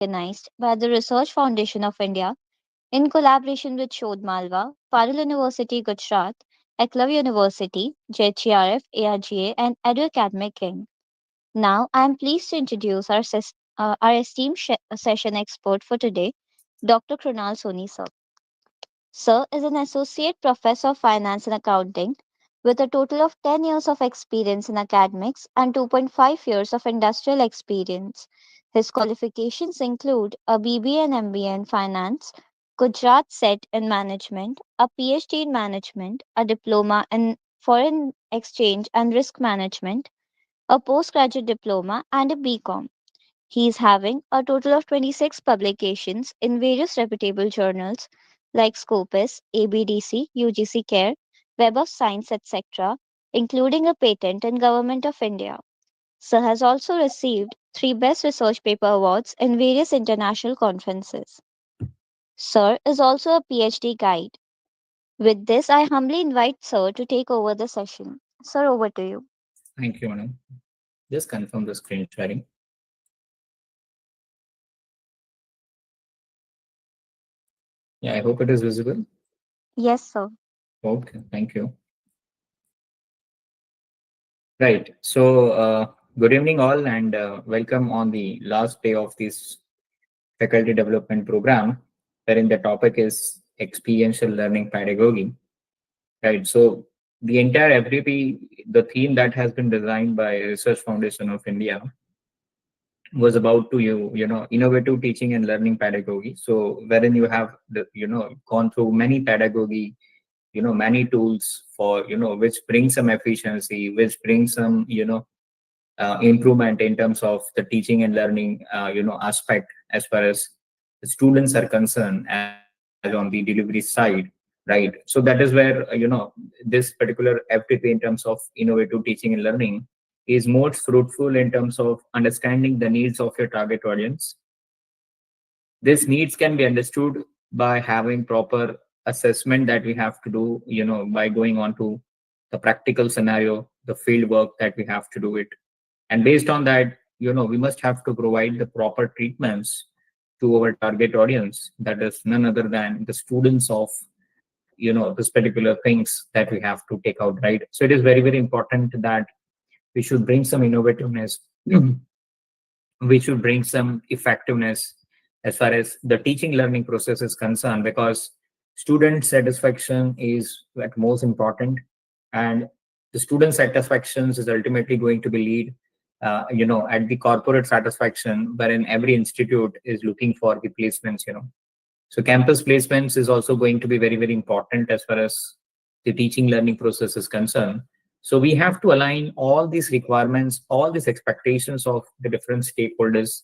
organized by the Research Foundation of India in collaboration with Shodh Malwa, Parul University, Gujarat, Eklavya University, JHRF, ARGA, and Edu Academic King. Now, I am pleased to introduce our esteemed session expert for today, Dr. Krunal Soni, sir. Sir is an associate professor of finance and accounting with a total of 10 years of experience in academics and 2.5 years of industrial experience. His qualifications include a BBA and MBA in finance, Gujarat SET in management, a PhD in management, a diploma in foreign exchange and risk management, a postgraduate diploma, and a BCom. He is having a total of 26 publications in various reputable journals like Scopus, ABDC, UGC CARE, Web of Science, etc., including a patent in Government of India. Sir has also received 3 Best Research Paper awards in various international conferences. Sir is also a PhD guide. With this, I humbly invite Sir to take over the session. Sir, over to you. Thank you, Manu. Just confirm the screen sharing. Yeah, I hope it is visible. Yes, sir. Okay, thank you. Right. So, good evening, all, and welcome on the last day of this faculty development program, wherein the topic is experiential learning pedagogy. Right. So, the entire FDP, the theme that has been designed by Research Foundation of India, was about to innovative teaching and learning pedagogy. So, wherein you have gone through many pedagogy, many tools for which brings some efficiency, which brings some improvement in terms of the teaching and learning aspect as far as the students are concerned, as on the delivery side, right? So that is where this particular FTP in terms of innovative teaching and learning is most fruitful in terms of understanding the needs of your target audience. These needs can be understood by having proper assessment that we have to do, by going on to the practical scenario, the field work that we have to do it. And based on that, we must have to provide the proper treatments to our target audience, that is none other than the students of this particular things that we have to take out, right? So it is very, very important that we should bring some innovativeness. We should bring some effectiveness as far as the teaching learning process is concerned, because student satisfaction is like most important, and the student satisfaction is ultimately going to be lead at the corporate satisfaction, wherein every institute is looking for the placements. So campus placements is also going to be very, very important as far as the teaching learning process is concerned. So we have to align all these requirements, all these expectations of the different stakeholders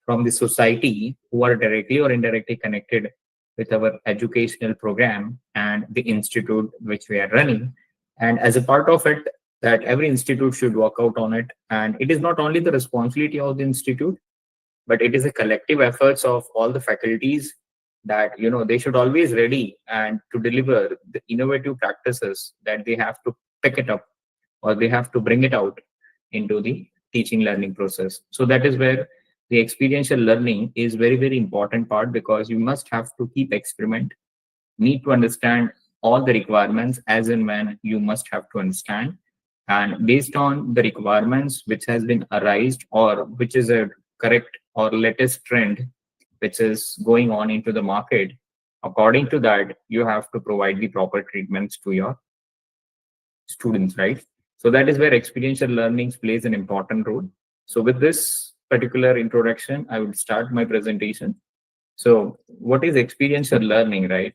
from the society who are directly or indirectly connected with our educational program and the institute which we are running. And as a part of it, that every institute should work out on it. And it is not only the responsibility of the institute, but it is a collective efforts of all the faculties, that they should always ready and to deliver the innovative practices that they have to pick it up, or they have to bring it out into the teaching learning process. So that is where the experiential learning is very, very important part, because you must have to keep experiment, need to understand all the requirements as and when you must have to understand, and based on the requirements which has been arised, or which is a correct or latest trend which is going on into the market, according to that you have to provide the proper treatments to your students, right? So that is where experiential learning plays an important role. So with this particular introduction, I would start my presentation. So what is experiential learning, right?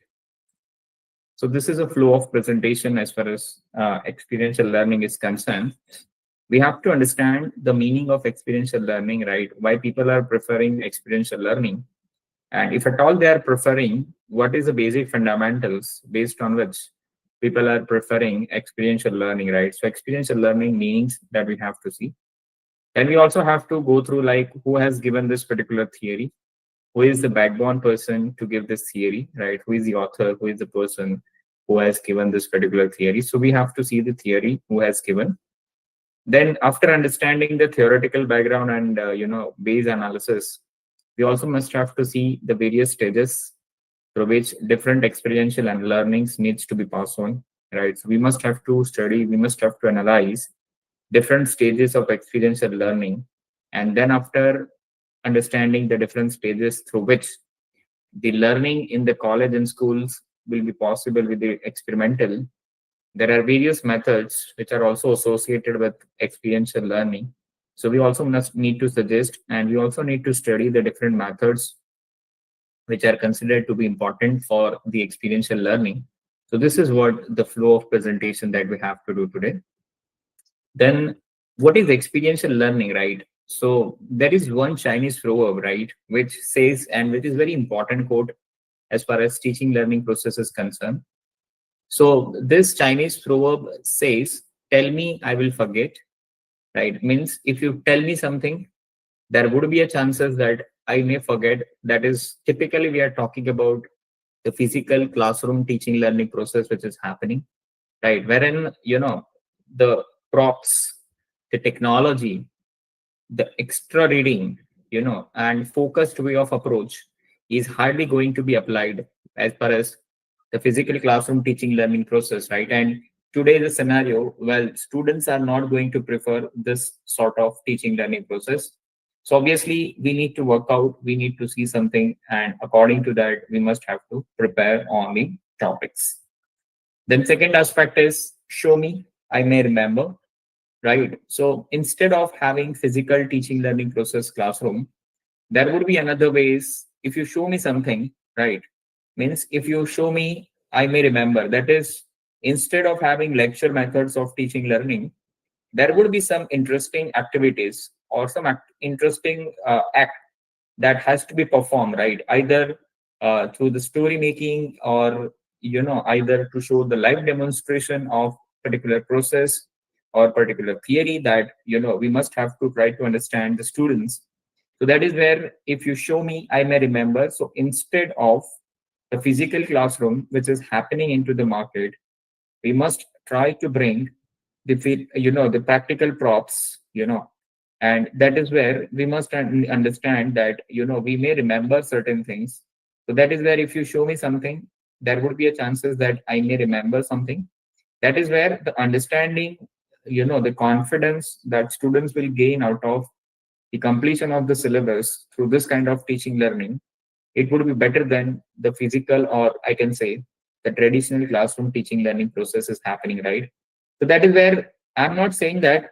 So this is a flow of presentation as far as experiential learning is concerned. We have to understand the meaning of experiential learning, right? Why people are preferring experiential learning. And if at all they are preferring, what is the basic fundamentals based on which people are preferring experiential learning, right? So experiential learning meanings that we have to see. And we also have to go through like who has given this particular theory, who is the backbone person to give this theory, right? Who is the author, who is the person who has given this particular theory. So we have to see the theory, who has given. Then after understanding the theoretical background and base analysis, We also must have to see the various stages through which different experiential and learnings needs to be passed on, right? So we must have to study, we must have to analyze different stages of experiential learning, and then after understanding the different stages through which the learning in the college and schools will be possible with the experimental, there are various methods which are also associated with experiential learning. So we also must need to suggest, and we also need to study the different methods which are considered to be important for the experiential learning. So this is what the flow of presentation that we have to do today. Then what is experiential learning, right? So there is one Chinese proverb, right, which says, and which is very important quote as far as teaching learning process is concerned. So this Chinese proverb says, tell me, I will forget, right? Means if you tell me something, there would be a chances that I may forget. That is typically we are talking about the physical classroom teaching learning process which is happening, right? Wherein, the props, the technology, the extra reading, and focused way of approach is hardly going to be applied as far as the physical classroom teaching learning process, right? And today the scenario, well, students are not going to prefer this sort of teaching learning process. So obviously we need to work out, we need to see something, and according to that we must have to prepare on the topics. Then second aspect is show me, I may remember, right? So instead of having physical teaching learning process classroom, there would be another ways. If you show me something, right, means if you show me, I may remember. That is, instead of having lecture methods of teaching learning, there would be some interesting activities or some interesting act that has to be performed, right? Either through the story making, or either to show the live demonstration of particular process or particular theory that we must have to try to understand the students. So that is where, if you show me, I may remember. So instead of the physical classroom which is happening into the market, we must try to bring the practical props, and that is where we must understand that we may remember certain things. So that is where, if you show me something, there would be a chances that I may remember something. That is where the understanding, the confidence that students will gain out of the completion of the syllabus through this kind of teaching learning, it would be better than the physical, or I can say the traditional classroom teaching learning process is happening, right? So that is where I'm not saying that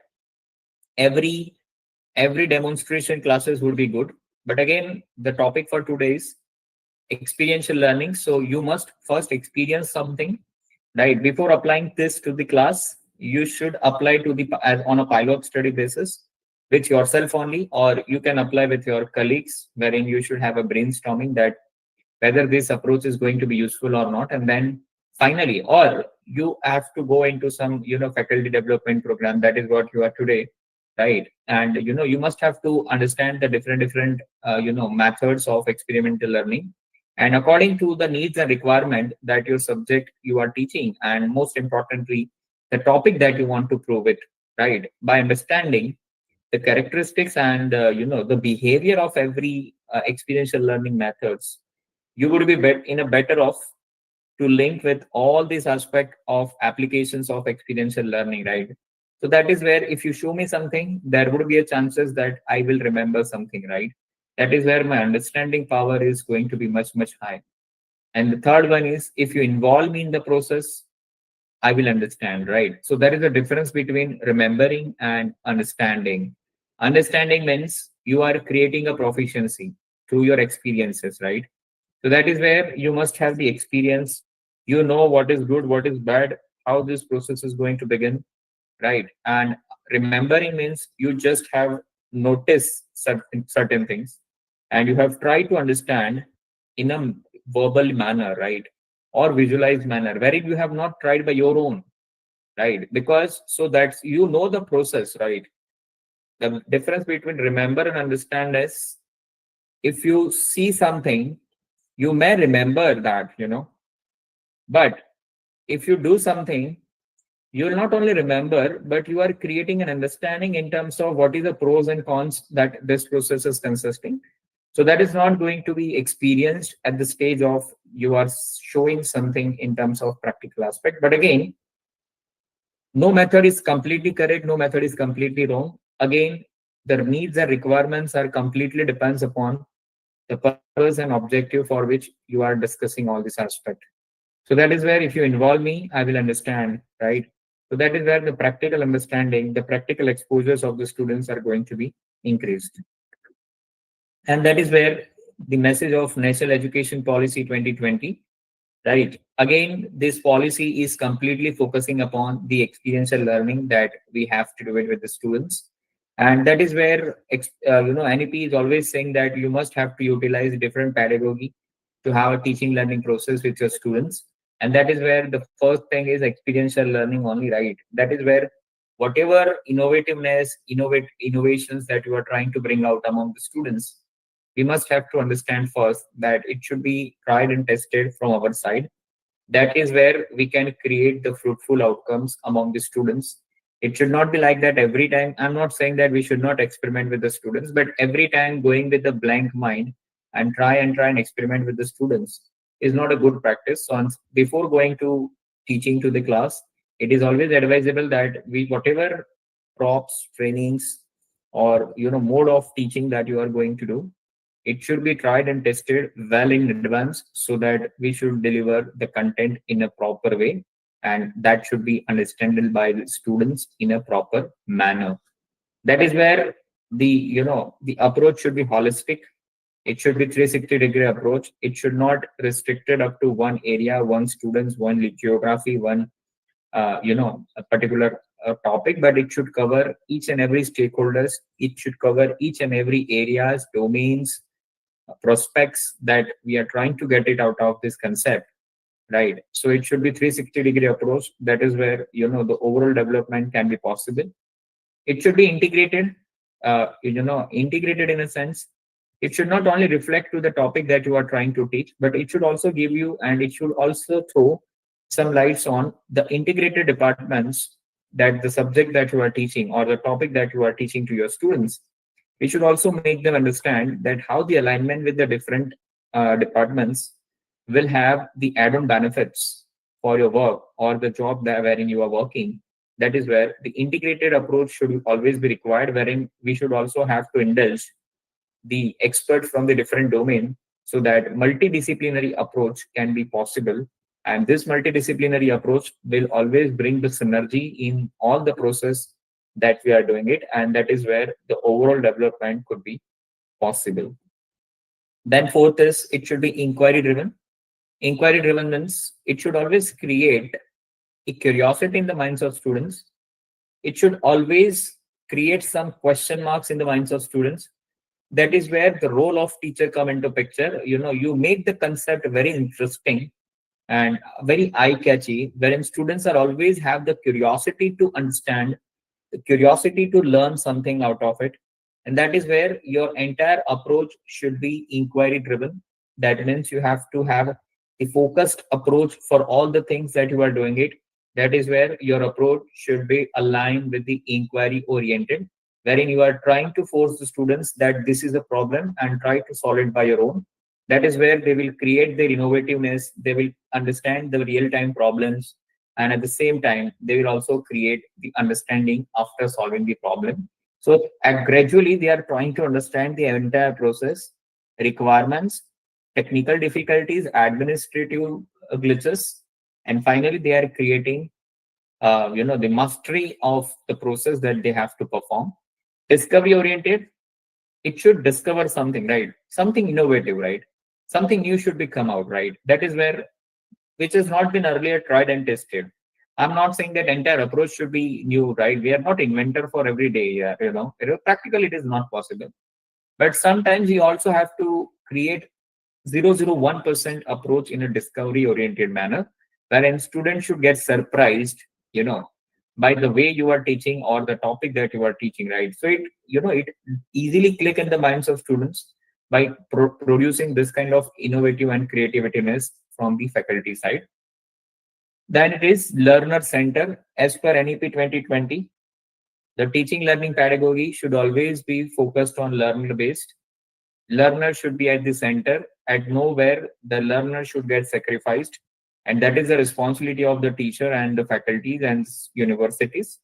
every every demonstration classes would be good, but again the topic for today is experiential learning. So you must first experience something, right? Before applying this to the class, you should apply to the as on a pilot study basis with yourself only, or you can apply with your colleagues, wherein you should have a brainstorming that whether this approach is going to be useful or not. And then finally, or you have to go into some faculty development program, that is what you are today, right? And you must have to understand the different methods of experimental learning, and according to the needs and requirement that your subject you are teaching, and most importantly the topic that you want to prove it, right? By understanding the characteristics and the behavior of every experiential learning methods, you would be in a better off to link with all these aspect of applications of experiential learning, right? So that is where, if you show me something, there would be a chances that I will remember something, right? That is where my understanding power is going to be much high. And the third one is, if you involve me in the process, I will understand, right? So there is a difference between remembering and understanding. Understanding means you are creating a proficiency through your experiences, right? So that is where you must have the experience. You know what is good, what is bad, how this process is going to begin, right? And remembering means you just have noticed certain things, and you have tried to understand in a verbal manner, right? Or visualized manner, wherein you have not tried by your own, right? Because so that's the process, right? The difference between remember and understand is, if you see something, you may remember that, but if you do something, you will not only remember, but you are creating an understanding in terms of what is the pros and cons that this process is consisting. So that is not going to be experienced at the stage of you are showing something in terms of practical aspect. But again, no method is completely correct, no method is completely wrong. Again, the needs and requirements are completely depends upon the purpose and objective for which you are discussing all this aspect. So that is where if you involve me, I will understand, right? So that is where the practical understanding, the practical exposures of the students are going to be increased. And that is where the message of National Education Policy 2020, right? Again, this policy is completely focusing upon the experiential learning that we have to do it with the students. And that is where, NEP is always saying that you must have to utilize different pedagogy to have a teaching learning process with your students. And that is where the first thing is experiential learning only, right? That is where whatever innovativeness, innovations that you are trying to bring out among the students, we must have to understand first that it should be tried and tested from our side. That is where we can create the fruitful outcomes among the students. It should not be like that every time. I'm not saying that we should not experiment with the students, but every time going with a blank mind and try and experiment with the students is not a good practice. So before going to teaching to the class, it is always advisable that we whatever props, trainings, or mode of teaching that you are going to do, it should be tried and tested well in advance so that we should deliver the content in a proper way, and that should be understandable by the students in a proper manner. That is where the approach should be holistic. It should be 360-degree approach. It should not restricted up to one area, one students, one geography, one a particular topic, but it should cover each and every stakeholders. It should cover each and every areas, domains, prospects that we are trying to get it out of this concept, right? So it should be 360-degree approach. That is where the overall development can be possible. It should be integrated, integrated in a sense. It should not only reflect to the topic that you are trying to teach, but it should also give you, and it should also throw some lights on the integrated departments that the subject that you are teaching or the topic that you are teaching to your students. We should also make them understand that how the alignment with the different departments will have the add-on benefits for your work or the job that wherein you are working. That is where the integrated approach should always be required, wherein we should also have to indulge the experts from the different domain so that multidisciplinary approach can be possible. And this multidisciplinary approach will always bring the synergy in all the process that we are doing it, and that is where the overall development could be possible. Then fourth is it should be inquiry driven. Inquiry driven means it should always create a curiosity in the minds of students. It should always create some question marks in the minds of students. That is where the role of teacher come into picture. You make the concept very interesting and very eye catchy, wherein students are always have the curiosity to understand, the curiosity to learn something out of it. And that is where your entire approach should be inquiry driven. That means you have to have a focused approach for all the things that you are doing it. That is where your approach should be aligned with the inquiry oriented, wherein you are trying to force the students that this is a problem and try to solve it by your own. That is where they will create their innovativeness, they will understand the real time problems, and at the same time they will also create the understanding after solving the problem. So gradually they are trying to understand the entire process, requirements, technical difficulties, administrative glitches, and finally they are creating the mastery of the process that they have to perform. Discovery oriented, it should discover something, right? Something innovative, right? Something new should be come out, right? That is where, which has not been earlier tried and tested. I'm not saying that entire approach should be new, right? We are not inventor for every day. Yeah, practically it is not possible. But sometimes we also have to create 001% approach in a discovery oriented manner, wherein students should get surprised, you know, by the way you are teaching or the topic that you are teaching, right? So it easily click in the minds of students by producing this kind of innovative and creativeness from the faculty side. Then it is learner center. As per NEP 2020, the teaching learning pedagogy should always be focused on learner based. Learner should be at the center. At nowhere, the learner should get sacrificed. And that is the responsibility of the teacher and the faculties and universities.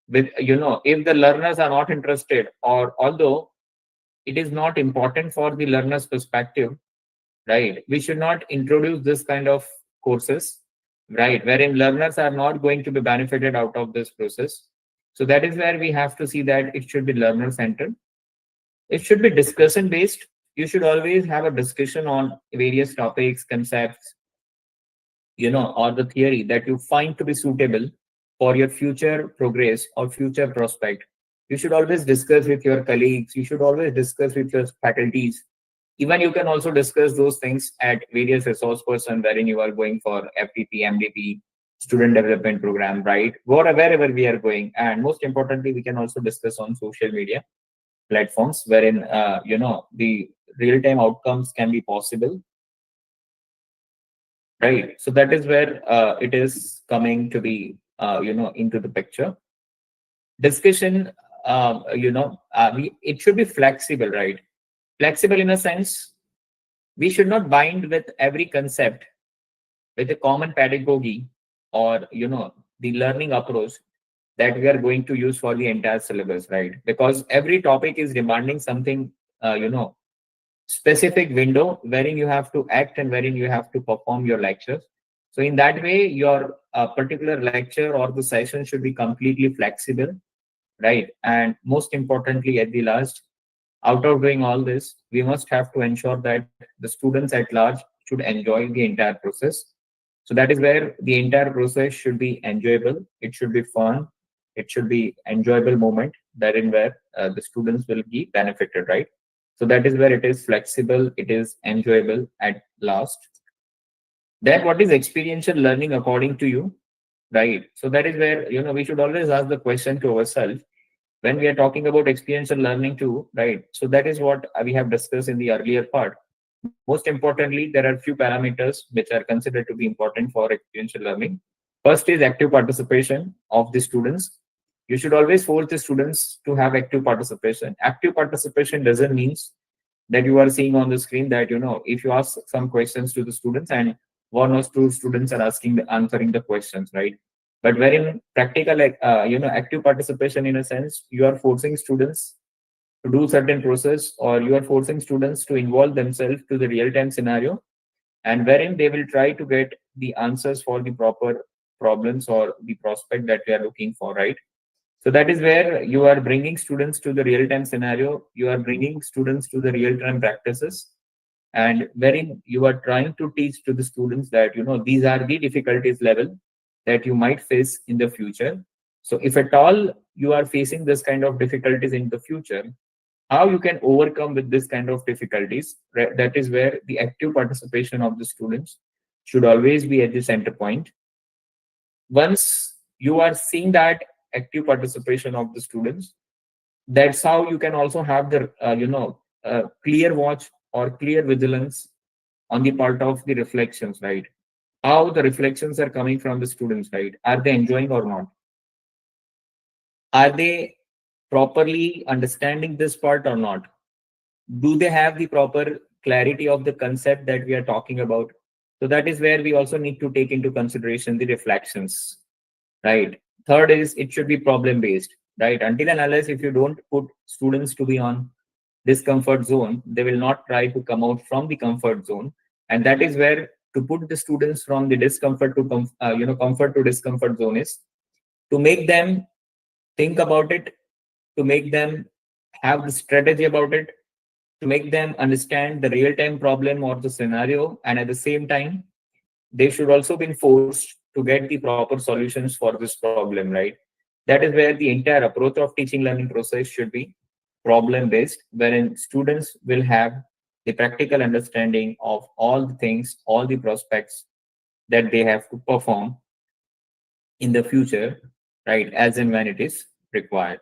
With, if the learners are not interested, or although it is not important for the learner's perspective, right? We should not introduce this kind of courses, right? Wherein learners are not going to be benefited out of this process. So that is where we have to see that it should be learner centered. It should be discussion based. You should always have a discussion on various topics, concepts, or the theory that you find to be suitable for your future progress or future prospect. You should always discuss with your colleagues. You should always discuss with your faculties. Even you can also discuss those things at various resource person wherein you are going for FTP, MDP, student development program, right? Wherever we are going. And most importantly, we can also discuss on social media platforms wherein, the real time outcomes can be possible, right? So that is where it is coming to be, into the picture. Discussion, it should be flexible, right? Flexible in a sense, we should not bind with every concept with a common pedagogy, or the learning approach that we are going to use for the entire syllabus, right? Because every topic is demanding something, specific window wherein you have to act and wherein you have to perform your lectures. So in that way, your particular lecture or the session should be completely flexible, right? And most importantly, at the last, out of doing all this, we must have to ensure that the students at large should enjoy the entire process. So that is where the entire process should be enjoyable. It should be fun. It should be enjoyable moment therein where the students will be benefited, right? So that is where it is flexible. It is enjoyable at last. Then what is experiential learning according to you, right? So that is where we should always ask the question to ourselves when we are talking about experiential learning too, right? So that is what we have discussed in the earlier part. Most importantly, there are few parameters which are considered to be important for experiential learning. First is active participation of the students. You should always force the students to have active participation. Active participation doesn't mean that you are seeing on the screen that if you ask some questions to the students and one or two students are answering the questions, right? But wherein practical, like, active participation, in a sense, you are forcing students to do certain process, or you are forcing students to involve themselves to the real time scenario, and wherein they will try to get the answers for the proper problems or the prospect that they are looking for, right? So that is where you are bringing students to the real time scenario, you are bringing students to the real time practices, and wherein you are trying to teach to the students that these are the difficulties level that you might face in the future. So if at all you are facing this kind of difficulties in the future, how you can overcome with this kind of difficulties, right? That is where the active participation of the students should always be at the center point. Once you are seeing that active participation of the students, that's how you can also have the clear watch or clear vigilance on the part of the reflections, right? How the reflections are coming from the students, right? Are they enjoying or not? Are they properly understanding this part or not? Do they have the proper clarity of the concept that we are talking about? So that is where we also need to take into consideration the reflections, right? Third is it should be problem based, right? Until and unless if you don't put students to be on discomfort zone, they will not try to come out from the comfort zone. And that is where to put the students from the discomfort to comfort to discomfort zone is to make them think about it, to make them have the strategy about it, to make them understand the real time problem or the scenario, and at the same time they should also be forced to get the proper solutions for this problem, right? That is where the entire approach of teaching learning process should be problem based, wherein students will have the practical understanding of all the things, all the prospects that they have to perform in the future, right, as and when it is required.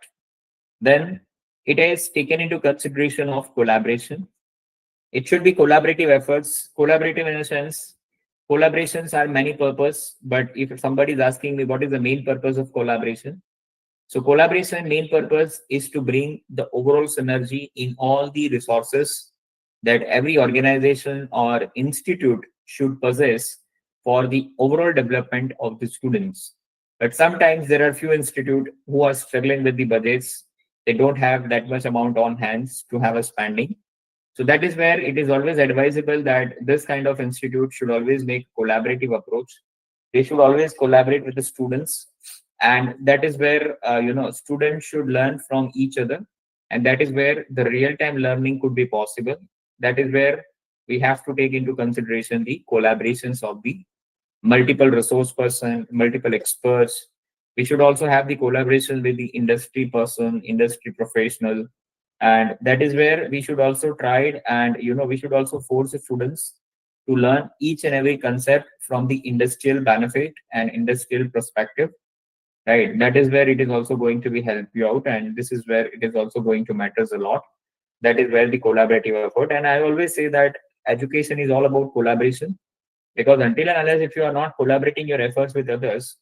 Then it is taken into consideration of collaboration. It should be collaborative efforts. Collaborative in a sense, collaborations are many purpose, but if somebody is asking me what is the main purpose of collaboration, so collaboration main purpose is to bring the overall synergy in all the resources that every organization or institute should possess for the overall development of the students. But sometimes there are few institutes who are struggling with the budgets. They don't have that much amount on hands to have a spending. So that is where it is always advisable that this kind of institute should always make collaborative approach. They should always collaborate with the students, and that is where students should learn from each other, and that is where the real time learning could be possible. That is where we have to take into consideration the collaborations of the multiple resource person, multiple experts. We should also have the collaboration with the industry person, industry professional, and that is where we should also try it. And we should also force the students to learn each and every concept from the industrial benefit and industrial perspective. Right, that is where it is also going to be help you out, and this is where it is also going to matters a lot. That is where the collaborative effort. And I always say that education is all about collaboration, because until and unless if you are not collaborating your efforts with others,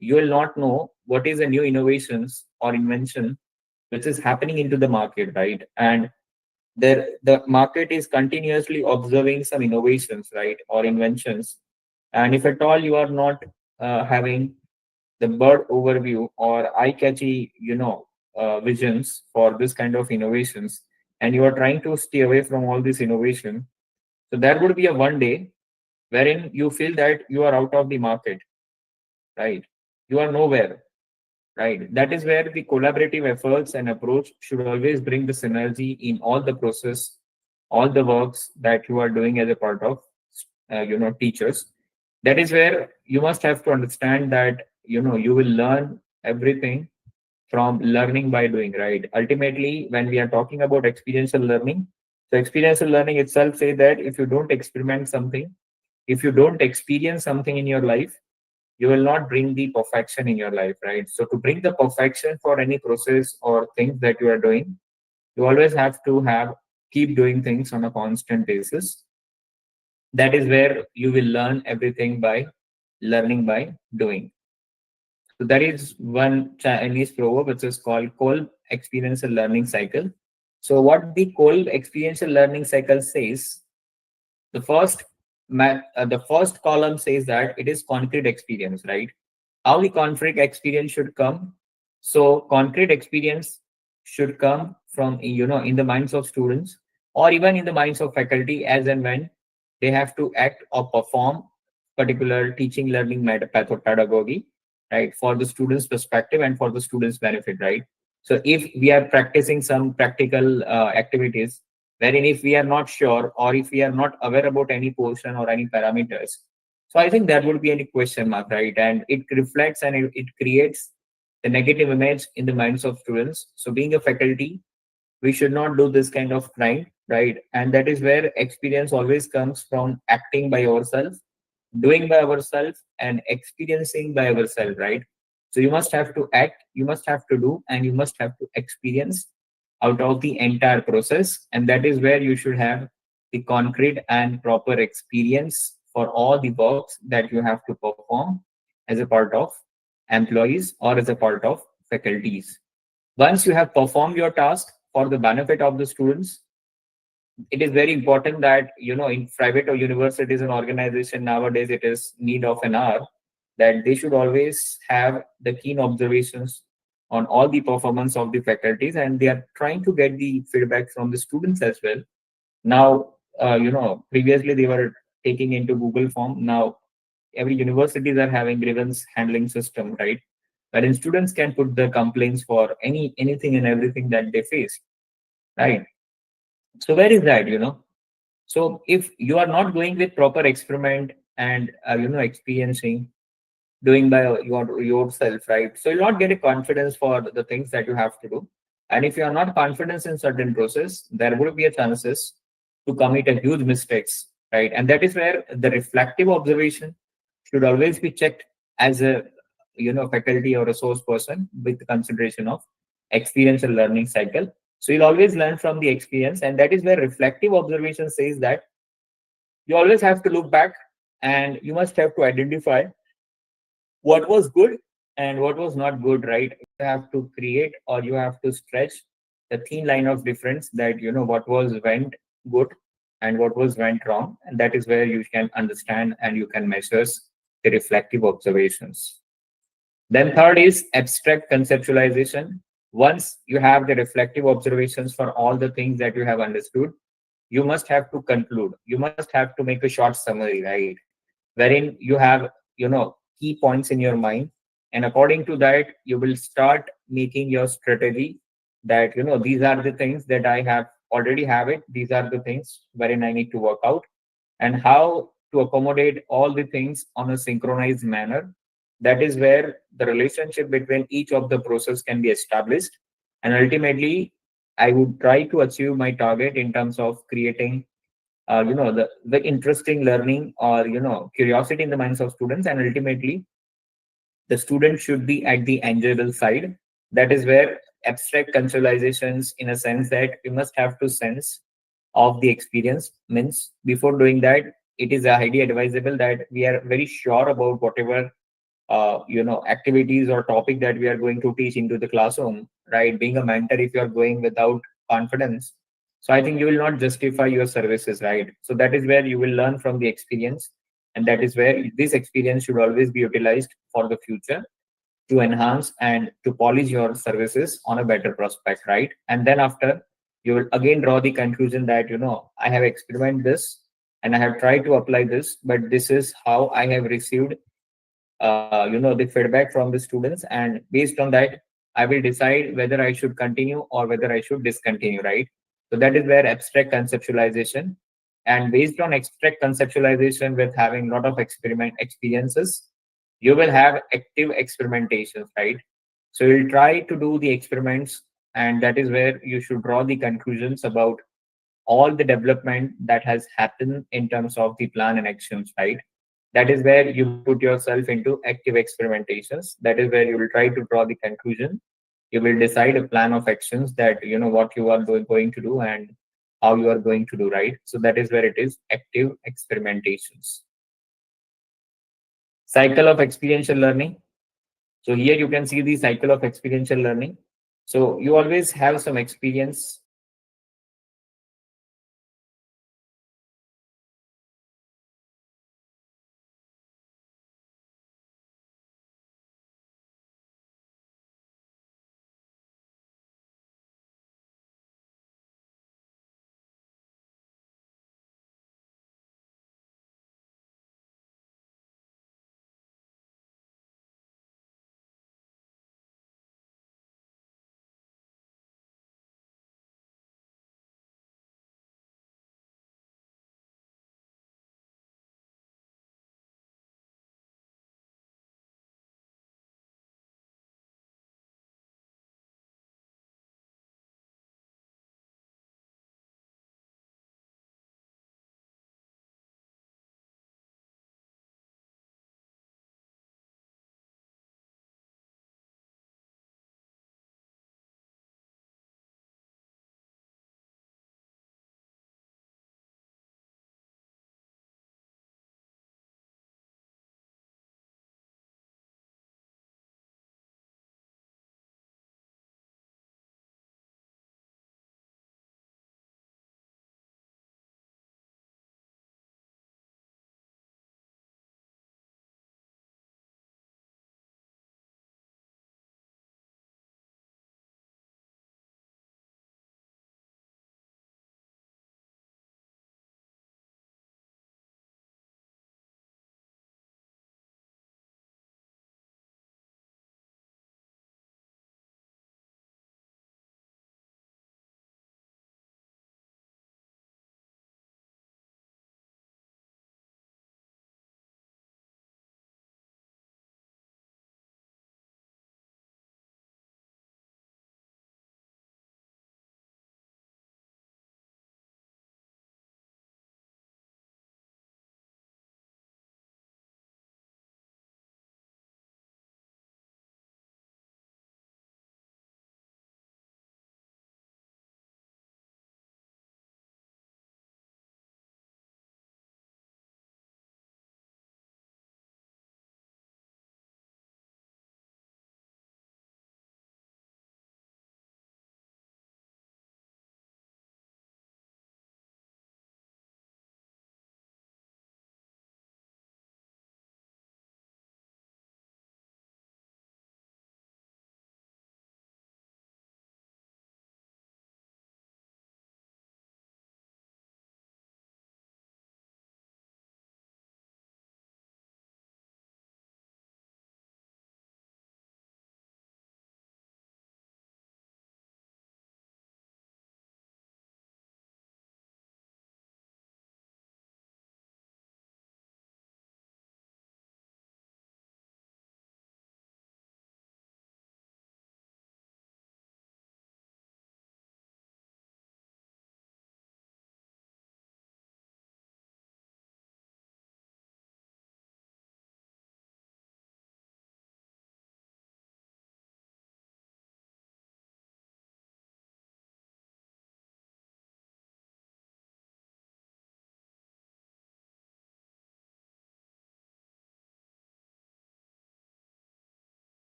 you will not know what is the new innovations or invention which is happening into the market, right? And there the market is continuously observing some innovations, right, or inventions. And if at all you are not having the bird overview or eye catchy visions for this kind of innovations, and you are trying to stay away from all this innovation, so there would be a one day wherein you feel that you are out of the market, right? You are nowhere, right? That is where the collaborative efforts and approach should always bring the synergy in all the process, all the works that you are doing as a part of, teachers. That is where you must have to understand that you will learn everything from learning by doing, right? Ultimately, when we are talking about experiential learning, so experiential learning itself say that if you don't experiment something, if you don't experience something in your life, you will not bring the perfection in your life, right? So to bring the perfection for any process or things that you are doing, you always have to have keep doing things on a constant basis. That is where you will learn everything by learning by doing. So that is one Chinese proverb which is called Kolb experiential learning cycle. So what the Kolb experiential learning cycle says, the the first column says that it is concrete experience, right? How the concrete experience should come. So concrete experience should come from in the minds of students, or even in the minds of faculty, as and when they have to act or perform particular teaching learning pedagogy, right, for the students perspective and for the students benefit, right? So if we are practicing some practical activities, wherein if we are not sure or if we are not aware about any portion or any parameters, so I think that would be any question mark, right? And it reflects and it creates the negative image in the minds of students. So being a faculty, we should not do this kind of crime, right? And that is where experience always comes from acting by ourselves, doing by ourselves, and experiencing by ourselves, right? So you must have to act, you must have to do, and you must have to experience out of the entire process. And that is where you should have the concrete and proper experience for all the works that you have to perform as a part of employees or as a part of faculties. Once you have performed your task for the benefit of the students, it is very important that in private or universities and organization nowadays, it is need of an hour that they should always have the keen observations on all the performance of the faculties, and they are trying to get the feedback from the students as well. Now, previously they were taking into Google form. Now every universities are having grievance handling system, right, wherein students can put the complaints for anything and everything that they face, right? So where is that, so if you are not going with proper experiment and experiencing, doing by yourself, right? So you'll not get a confidence for the things that you have to do. And if you are not confident in certain process, there will be a chances to commit a huge mistakes, right? And that is where the reflective observation should always be checked as a faculty or resource person with consideration of experiential learning cycle. So you'll always learn from the experience, and that is where reflective observation says that you always have to look back and you must have to identify what was good and what was not good, right? You have to create or you have to stretch the thin line of difference that what was went good and what was went wrong, and that is where you can understand and you can measure the reflective observations. Then third is abstract conceptualization. Once you have the reflective observations for all the things that you have understood, you must have to conclude. You must have to make a short summary, right? Wherein you have, key points in your mind, and according to that, you will start making your strategy that, these are the things that I have already have it. These are the things wherein I need to work out, and how to accommodate all the things on a synchronized manner. That is where the relationship between each of the process can be established, and ultimately I would try to achieve my target in terms of creating the interesting learning, or curiosity in the minds of students, and ultimately the student should be at the enjoyable side. That is where abstract conceptualizations, in a sense that we must have to sense of the experience, means before doing that, it is highly advisable that we are very sure about whatever activities or topic that we are going to teach into the classroom, right? Being a mentor, if you are going without confidence, so I think you will not justify your services, right? So that is where you will learn from the experience, and that is where this experience should always be utilized for the future to enhance and to polish your services on a better prospect, right? And then after, you will again draw the conclusion that, I have experimented this and I have tried to apply this, but this is how I have received the feedback from the students, and based on that, I will decide whether I should continue or whether I should discontinue, right? So that is where abstract conceptualization, and based on abstract conceptualization with having a lot of experiment experiences, you will have active experimentations, right? So you'll try to do the experiments, and that is where you should draw the conclusions about all the development that has happened in terms of the plan and actions, right? That is where you put yourself into active experimentations. That is where you will try to draw the conclusion. You will decide a plan of actions that, what you are going to do and how you are going to do, right? So that is where it is active experimentations. Cycle of experiential learning. So here you can see the cycle of experiential learning. So you always have some experience.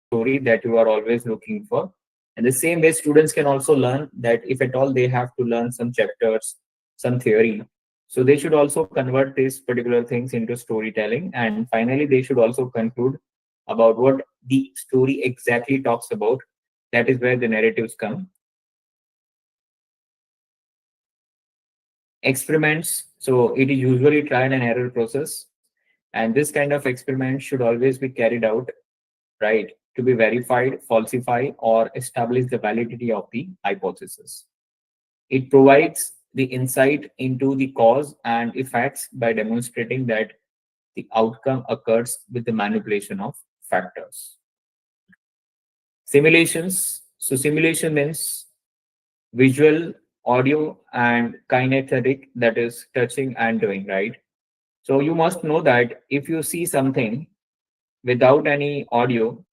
story that you are always looking for. And the same way, students can also learn that if at all they have to learn some chapters, some theory, so they should also convert these particular things into storytelling. And finally, they should also conclude about what the story exactly talks about. That is where the narratives come. Experiments. So it is usually trial and error process. And this kind of experiment should always be carried out, right, to be verified, falsify, or establish the validity of the hypothesis. It provides the insight into the cause and effects by demonstrating that the outcome occurs with the manipulation of factors. Simulations. So simulation means visual, audio, and kinetic, that is touching and doing, right? So you must know that if you see something without any audio,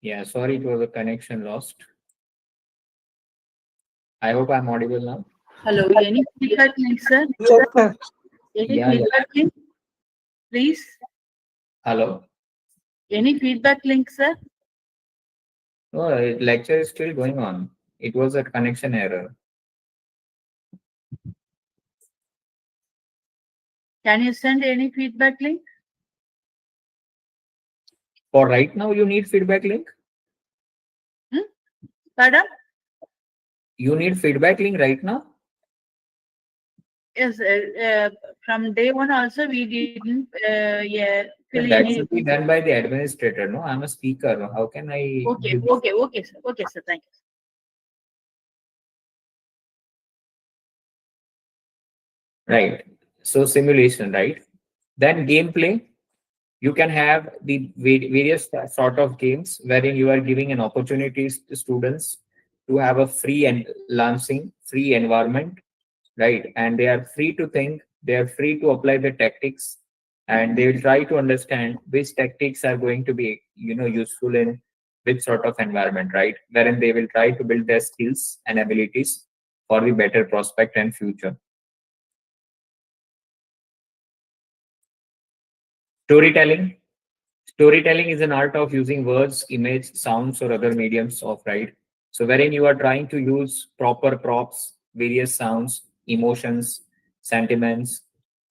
yeah, sorry, it was a connection lost. I hope I'm audible now. Hello, any feedback link, sir? Yes, sir. Any Yeah, yeah. feedback link, please? Hello. Any feedback link, sir? No, lecture is still going on. It was a connection error. Can you send any feedback link? For right now, you need feedback link. Hmm? Pardon? You need feedback link right now. Yes, from day one also we didn't yeah, fill But that any. should be done by the administrator. No, I'm a speaker. How can I Okay, give? okay, okay, sir. Okay, sir. Thank you. Right. So simulation, right? Then gameplay. You can have the various sort of games wherein you are giving an opportunities to students to have a free and launching free environment, right? And they are free to think, they are free to apply the tactics, and they will try to understand which tactics are going to be useful in which sort of environment, right? Wherein they will try to build their skills and abilities for the better prospect and future. Storytelling. Storytelling is an art of using words, image, sounds, or other mediums of, right? So wherein you are trying to use proper props, various sounds, emotions, sentiments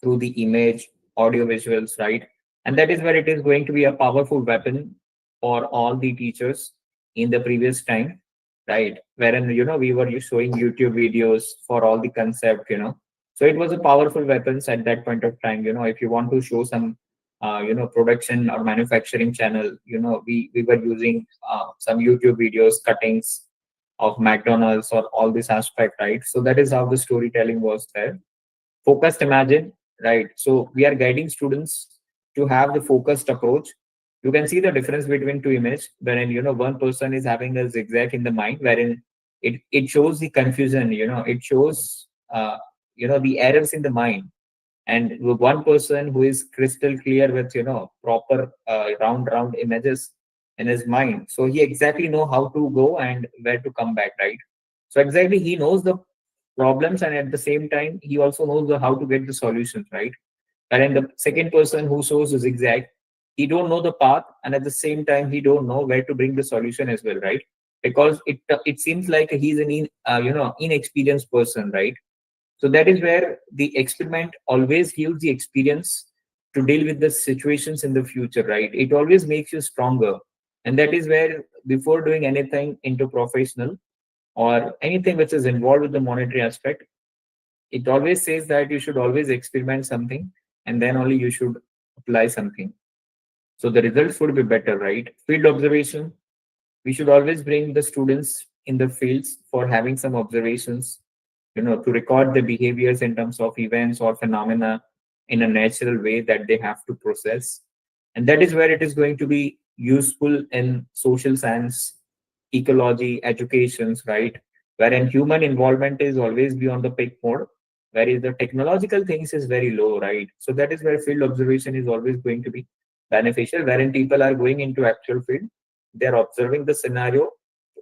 through the image, audio visuals, right? And that is where it is going to be a powerful weapon for all the teachers in the previous time, right? Wherein, we were showing YouTube videos for all the concept. So it was a powerful weapons at that point of time. If you want to show some production or manufacturing channel, we were using some YouTube videos, cuttings of McDonald's or all this aspect, right? So that is how the storytelling was there. Focused imagine, right? So we are guiding students to have the focused approach. You can see the difference between two images, wherein one person is having a zigzag in the mind, wherein it shows the confusion, it shows the errors in the mind, and one person who is crystal clear with proper round images in his mind, so he exactly know how to go and where to come back, right? So exactly he knows the problems, and at the same time he also knows how to get the solutions, right? And then the second person who shows the zigzag, he don't know the path, and at the same time he don't know where to bring the solution as well, right? Because it seems like he's an inexperienced person, right? So that is where the experiment always gives the experience to deal with the situations in the future, right? It always makes you stronger. And that is where, before doing anything into professional or anything which is involved with the monetary aspect, it always says that you should always experiment something and then only you should apply something. So the results would be better, right? Field observation. We should always bring the students in the fields for having some observations, to record the behaviors in terms of events or phenomena in a natural way that they have to process. And that is where it is going to be useful in social science, ecology, educations, right? Wherein human involvement is always be on the peak mode, whereas the technological things is very low, right? So that is where field observation is always going to be beneficial, wherein people are going into actual field, they're observing the scenario,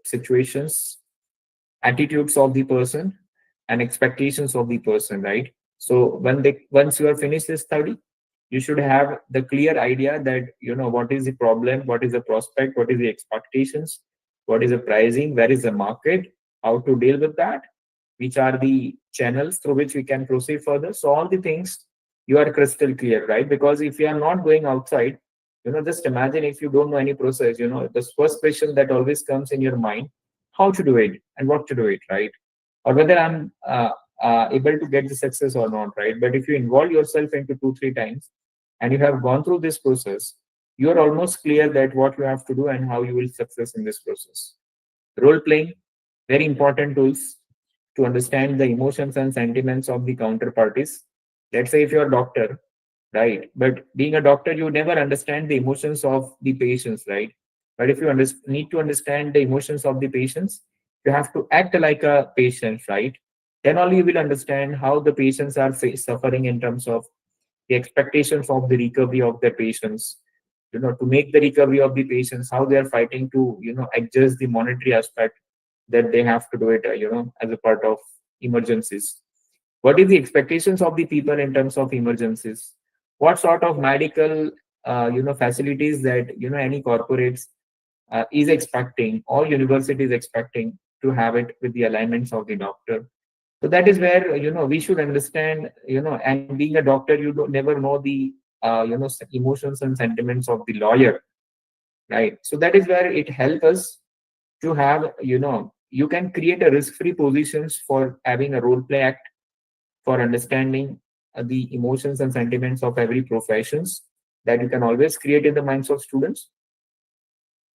situations, attitudes of the person, and expectations of the person, right? So once you are finished this study, you should have the clear idea that what is the problem, what is the prospect, what is the expectations, what is the pricing, where is the market, how to deal with that, which are the channels through which we can proceed further. So all the things you are crystal clear, right? Because if you are not going outside, just imagine if you don't know any process, the first question that always comes in your mind, how to do it and what to do it, right? Or whether I'm able to get the success or not, right? But if you involve yourself into 2 3 times and you have gone through this process, you are almost clear that what you have to do and how you will success in this process. Role playing, very important tools to understand the emotions and sentiments of the counterparties. Let's say if you're a doctor, right? But being a doctor, you never understand the emotions of the patients, right? But if you need to understand the emotions of the patients, you have to act like a patient, right? Then only you will understand how the patients are suffering in terms of the expectations of the recovery of their patients, to make the recovery of the patients, how they are fighting to adjust the monetary aspect that they have to do it, as a part of emergencies. What is the expectations of the people in terms of emergencies? What sort of medical facilities that any corporates is expecting or university is expecting to have it with the alignments of the doctor. So that is where we should understand, and being a doctor, you don't never know the emotions and sentiments of the lawyer, right? So that is where it helps us to have, you can create a risk-free positions for having a role play act for understanding the emotions and sentiments of every professions that you can always create in the minds of students.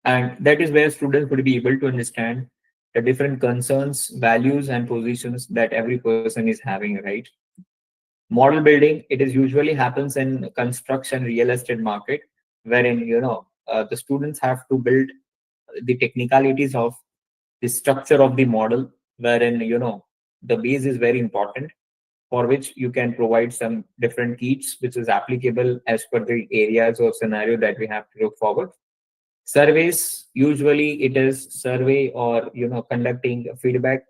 And that is where students would be able to understand the different concerns, values, and positions that every person is having, right? Model building, it is usually happens in construction real estate market, wherein the students have to build the technicalities of the structure of the model, wherein the base is very important, for which you can provide some different kits which is applicable as per the areas or scenario that we have to look forward. Surveys, usually it is survey or conducting feedback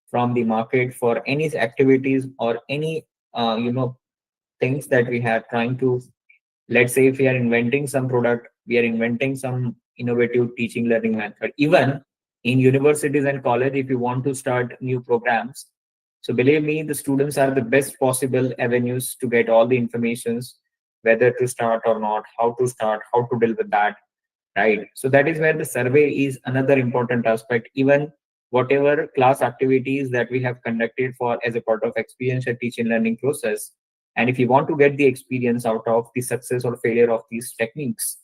from the market for any activities or any things that we are trying to. Let's say if we are inventing some product, we are inventing some innovative teaching learning method. Even in universities and college, if you want to start new programs, so believe me, the students are the best possible avenues to get all the informations, whether to start or not, how to start, how to deal with that, right? So that is where the survey is another important aspect. Even whatever class activities that we have conducted for as a part of experiential teaching learning process, and if you want to get the experience out of the success or failure of these techniques,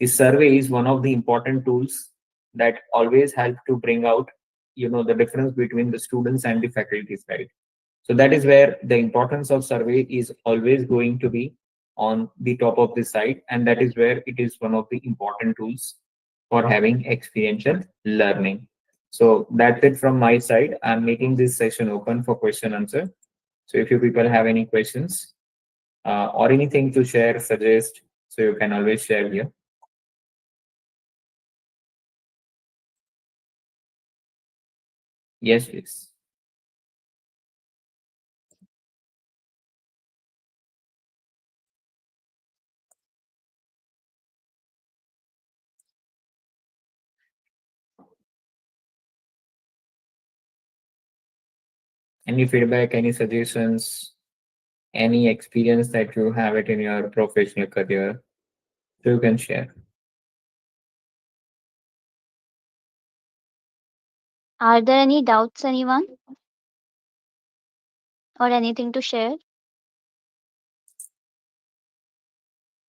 the survey is one of the important tools that always help to bring out the difference between the students and the faculties, right? So that is where the importance of survey is always going to be on the top of the site, and that is where it is one of the important tools for having experiential learning. So that's it from my side. I'm making this session open for question answer. So if you people have any questions or anything to share, suggest, so you can always share here. Yes, please. Any feedback, any suggestions, any experience that you have it in your professional career, so you can share. Are there any doubts, anyone, or anything to share?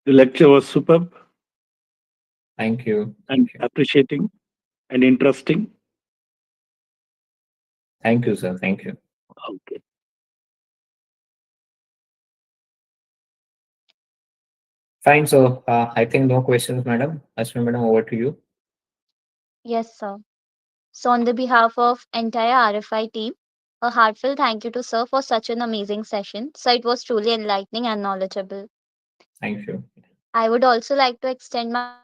The lecture was superb Thank you. and appreciating and interesting. Thank you, sir. Thank you. Okay. Fine. So I think no questions, madam. Ashwin, madam, over to you. Yes, sir. So, on the behalf of entire RFI team, a heartfelt thank you to sir for such an amazing session. So, it was truly enlightening and knowledgeable. Thank you. I would also like to extend my